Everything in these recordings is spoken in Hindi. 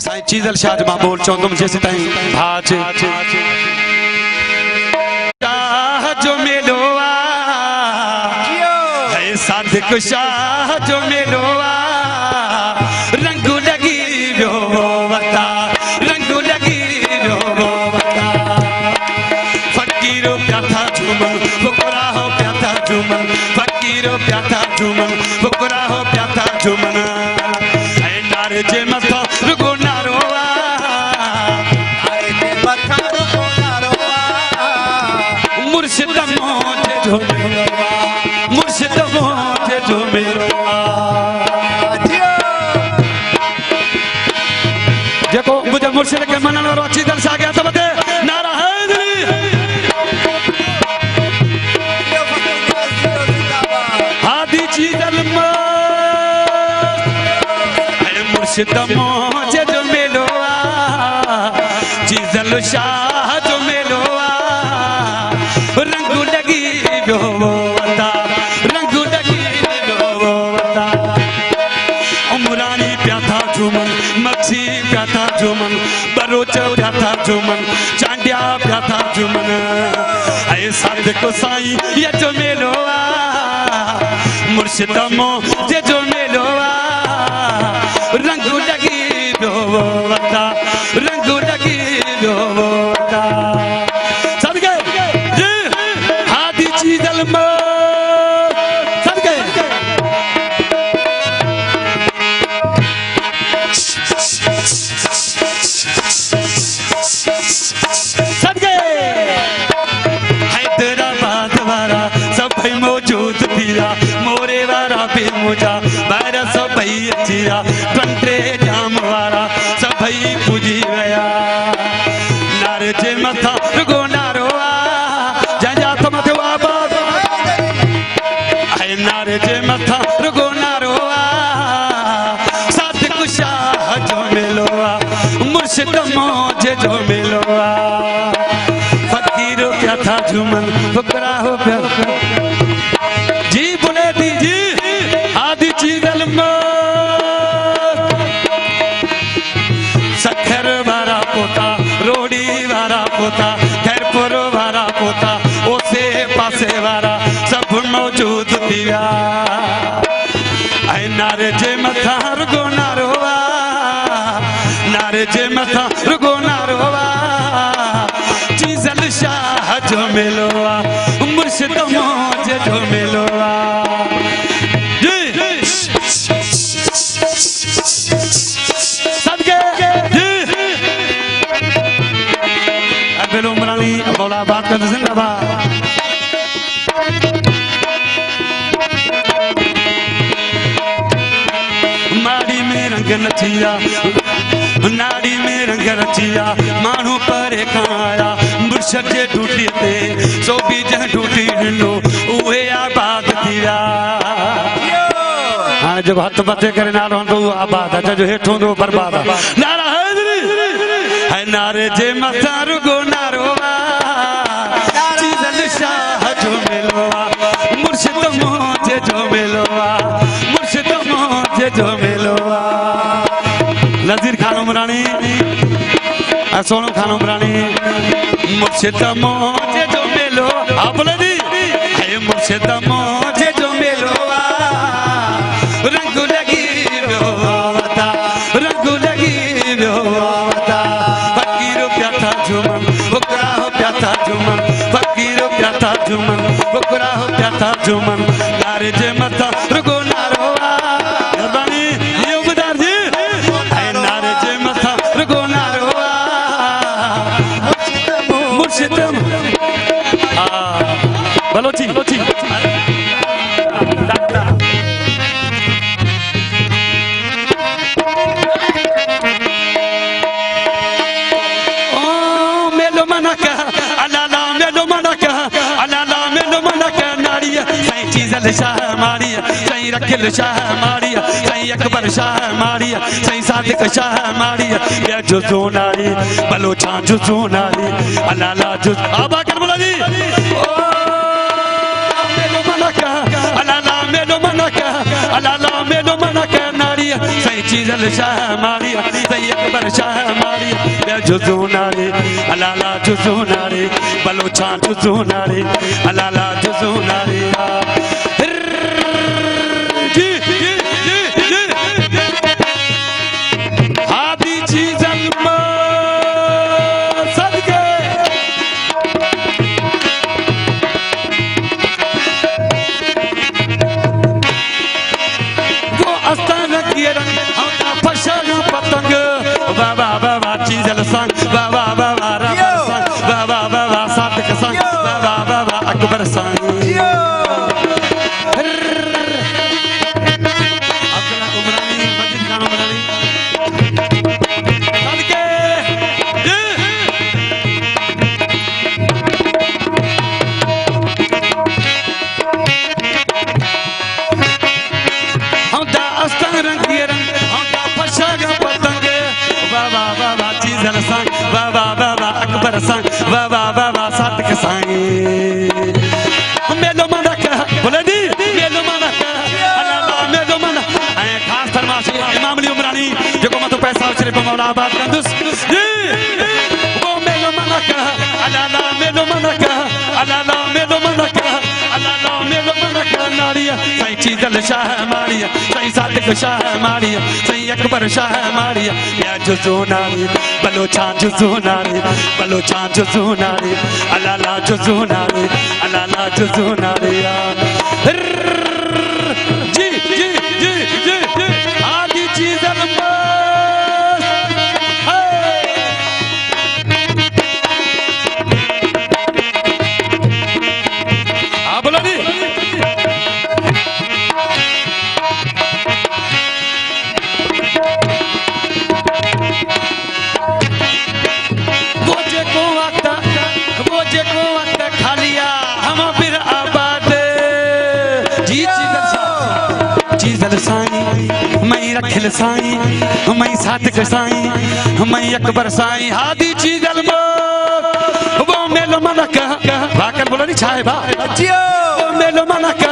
साईं चीज़ल शाह मां बोल चौंदुम जैसे ताईं भाज शाह जो मेलो है सादिक शाह जो मेलो रंग लगी वियो वता रंग लगी वियो वता फकीरो प्या था झूमन फुकरा हो प्या था झूमन फकीरो प्या था झूमन फुकरा हो प्या था झूमन ऐ नारे जे मथा रुगो नारोवा नारे जे मथा रुगो नारोवा मुर्शिद मोजे जो मेलोवा मुर्शिद मोजे जो मेलोवा देखो मुझे मुर्शिद के मनन और चीज़ल शाह गया सब दे नारा हैदरी हादी चीज़ल मुर्शिद मोजे जो मेलोवा चीज़ल शाह जो मेलोवा रंग लगी वियो वता रंग लगी वियो वता उमरानी प्या था झूमन मक्सी प्या था झूमन बरोच प्या था झूमन चांडिया प्या था झूमन ऐ सादिक साईं ये जो मेलोवा मुर्शिद मोजे जो मेलोवा रंग लगी वियो वता रंग लगी वियो वता सदके जी हादी चीज़ल सदके सदके हैदराबाद वारा सब मौजूद थिया मोरे वारा भी मुझा बाहर सब अचिया पंटे जाम वारा सब पूजी वया नारे जे मथा रुगो नारोवा जंहिंजा हथ मथे आबाद ऐ नारे जे मथा रुगो नारोवा सादिक शाह जो मेलोवा मुर्शिद मोजे जो मेलोवा फकीरो क्या था झूमन फुकरा हो प्या जी बोले दीजी आदि चीज़ल सखर वारा पोता रोड़ी वारा पोता खैरपुर वारा पोता ओसे पासे वारा सब मौजूद थिया ऐ नारे जे मथा रुगो नारोवा नारे जे मथा रुगो नारोवा चीज़ल शाह जो मेलोवा मुर्शिद मोजे जो मेलोवा मौलाबाद का जिंदाबाद माड़ी में रंग नचिया नाड़ी में रंग रचिया मानू परे खाया मुर्शिद जे टूटी ते सो भी जह टूटी नो उहे आबाद थिया हां जो हथ मथे करे नालो तो आबाद जो हेठों दो बर्बाद नारा हैदरी है नारे जे मथा रुगो नारोवा चीज़ल शाह जो मेलोवा मुर्शिद मोजे जो मेलोवा मुर्शिद मोजे जो मेलोवा नज़ीर खान उमरानी सोनू खान उमरानी मुर्शिद मोजे जो मेलो आप बोले दी है मुर्शिद मोजे जो मेलोवा रंग लगी वियो वता रंग लगी वियो वता फकीरो प्या था झूमन फुकरा हो प्या था झूमन फकीरो प्या था झूमन फुकरा हो प्या था झूमन नारे जे मथा रुगो नारोवा मेहरबानी ये उबदार जी ऐ नारे जे मथा रुगो नारोवा मुर्शिद बलोची चीज़ल शाह मारिया साईं रखिल शाह मारिया साईं अकबर शाह मारिया साईं सादिक शाह मारिया या जुज़ो नारी बलोचा जुज़ो नारी अलाला जुज़ आबा कर बोला जी ओ मेलो मनका अलाला मेलो मनका अलाला मेलो मनका नारी नारिया सही चीजल शाह मारिया सही अकबर शाह मारिया जुजू नारे अलाला जुजू नारे बलोचा जुजू नारे अलाला जुजू नारे हादी चीजल सदके वो अस्तान किए रंग होता फशा पतंग बाबा बाबा चीजल संग बाबा बाबा रबर संग बाबा बाबा सादिक संग बाबा बाबा अकबर संग अब्दुल्ला उमरानी मस्जिद खान उमरानी सदके होता अस्तान किए रंग होता फशा पतंग बाबा बाबा चीजल संग बाबा बाबा अकबर संग बाबा बाबा सादिक संग मेलो मना का बोले दी मेलो मना का अल्लाह मेलो मना खास फरमाइश इमाम अली उमरानी जो को मत पैसा शरीफ मौला आबाद कंदुस वो मेलो मना का अल्लाह मेलो मना का अल्लाह मेलो मना का अल्लाह मेलो मना का नारिया सही चीजल शाह मारिया सही सादिक शाह मारिया सही अकबर शाह मारिया या जुजू नारी बलोचा जुजू नारी बलोचा जुजू नारी अल्लाह जुजू नारी अल्लाह जुजू नारी जी जी जी जी आदि चीजल बोलो दी खालिया हम फिर आबाद जी चीजल साईं मैं रखिल साईं मैं सादिक साईं मैं अकबर साईं हादी चीजल वो मेलो मना का वाकन बोलो नहीं छाए बा वो मेलो मना का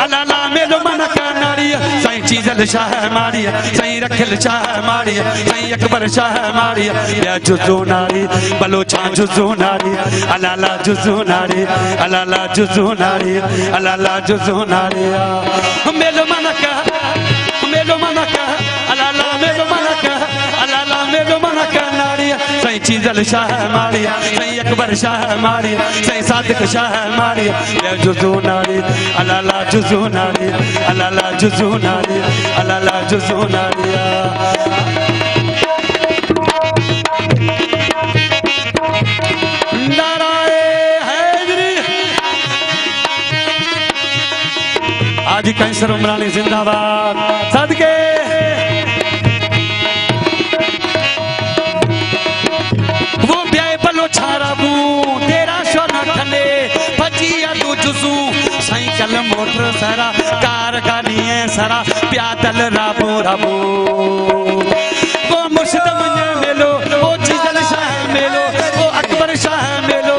अल्लाह मेलो मना का नारिया सही चीजल शाह मारिया सही रखिल शाह मारिया सही अकबर शाह मारिया या जुजू नारी बलोचा जुजू नारी अल्लाह जुजू नारी अल्लाह जुजू नारी अल्लाह जुजू नारी मेलो मना का अल्लाह मेलो मना का अल्लाह मेलो मना का नारिया सही चीजल शाह मारिया सही अकबर शाह मारिया सही सादिक शाह मारिया या जुजू नारी अल्लाह जुजू नारी अल्लाह जुजू नारी अल्लाह जुजू नारी आज कैंसर उमरानी जिंदाबाद सदके वो ब्याह बलो छाराबू तेरा शोना खले भजिया तू जुजू साइकिल मोटर सारा कार गाड़ियां सारा प्यादल राबो राबो वो मुर्शिद मने मेलो वो चीजल शाह मेलो वो अकबर शाह मेलो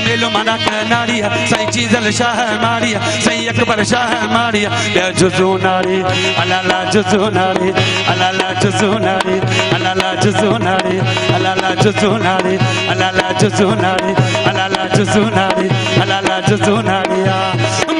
मेलो मना का नारिया सही चीजल शाह मारिया सही अकबर शाह मारिया या जुजू नारी अल्लाह जुजू नारी अल्लाह जुजू नारी अल्लाह जुजू नारी अल्लाह जुजू नारी अल्लाह जुजू नारी अल्लाह जुजू नारी अल्लाह जुजू नारी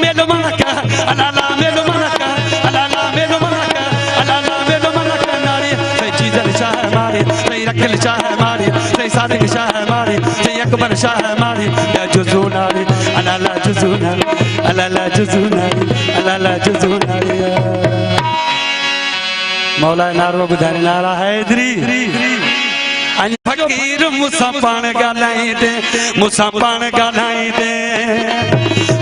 मेलो मना का अल्लाह मेलो मना का अल्लाह मेलो मना का अल्लाह मेलो मना का नारिया सही चीजल शाह मारिया सही रखिल शाह मारिया सही सादिक शाह मारिया सही अकबर शाह मारिया या जुजू नारी अल्लाह जुजू नारी अल्लाह जुजू नारी अल्लाह जुजू नारी मौला नारो बुधारी नारा हैदरी फकीर मुसा पान गालाई दे मुसा पान गालाई दे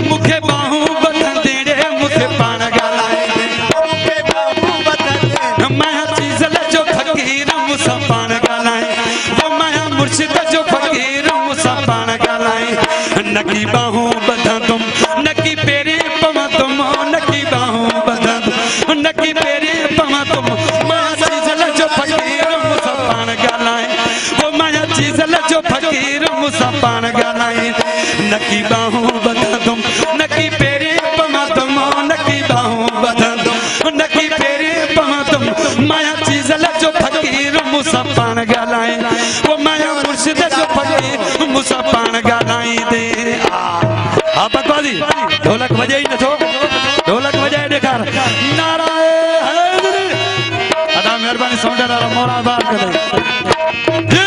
मुखे बाहू बदन दे मुखे पान गालाई दे मुखे बाहू बदन दे मैं चीजल जो फकीर मुसा पान गालाई वो मैं मुर्शिद जो फकीर मुसा पान गालाई नकी बाहू बदन तुम नकी पेरे पमा तुम नकी बाहू बदन नकी पेरे पमा तुम मैं चीजल जो फकीर मुसा पान गालाई वो मैं चीजल जो फकीर मुसा पान गालाई नकी बाहू बदन तुम नकी पेरे पमा तुम नकी बाहू बदन तुम नकी मूसा पान ॻाल्हाए वो माया मुर्शिद जो फकीर मूसा पान ॻाल्हाई दे हा बकवादी ढोलक वॼे ई नथो ढोलक वॼाए ॾेखार नाराए हैदरी अदा महिरबानी सौंदर वारा मोरा बार करे जी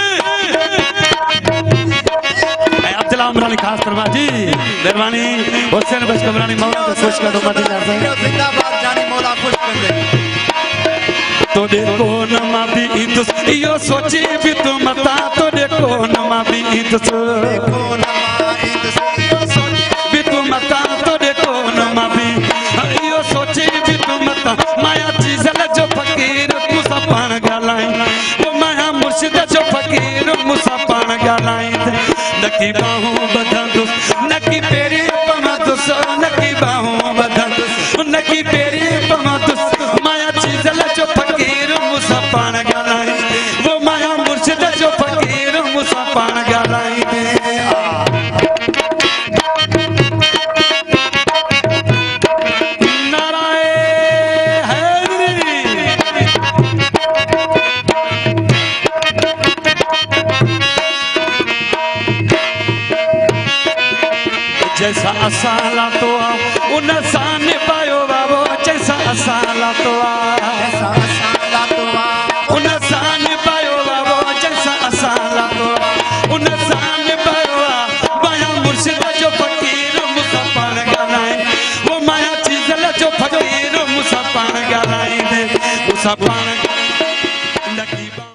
अब्दुल्ला उमरानी खास फरमा जी मेहरबानी हुसैन बस कमरानी मौला को खुश कर दो मदीना से जिंदाबाद जानी मौला खुश कर दे तो देखो नमा भी इदस यो सोचे भी तो मता तो देखो नमा भी इदस देखो नमा इदस यो सोचे भी तो मता तो देखो नमा भी यो सोचे भी तो मता माया चीजल जो फकीर मूसा पान ॻाल्हाई वो माया मुर्शिद जो फकीर मूसा पान ॻाल्हाई नकी बाहूं बधंदुस नकी पेरी पमदुस नकी बाहूं बधंदुस नकी पेरी पमदुस माया चीजल जो फकीर मूसा पान ॻाल्हाई वो माया मुर्शिद जो फकीर मूसा पान ॻाल्हाई नाराए हैदरी जैसा असाला तो उन सान पायो बाबो जैसा असाला तो जैसा असाला तो उन सान पायो बाबो जैसा असाला तो उन सान पायो माया मुर्शिद जो फकीर मूसा पान ॻाल्हाए वो माया चीजल जो फकीर मूसा पान ॻाल्हाई दे मूसा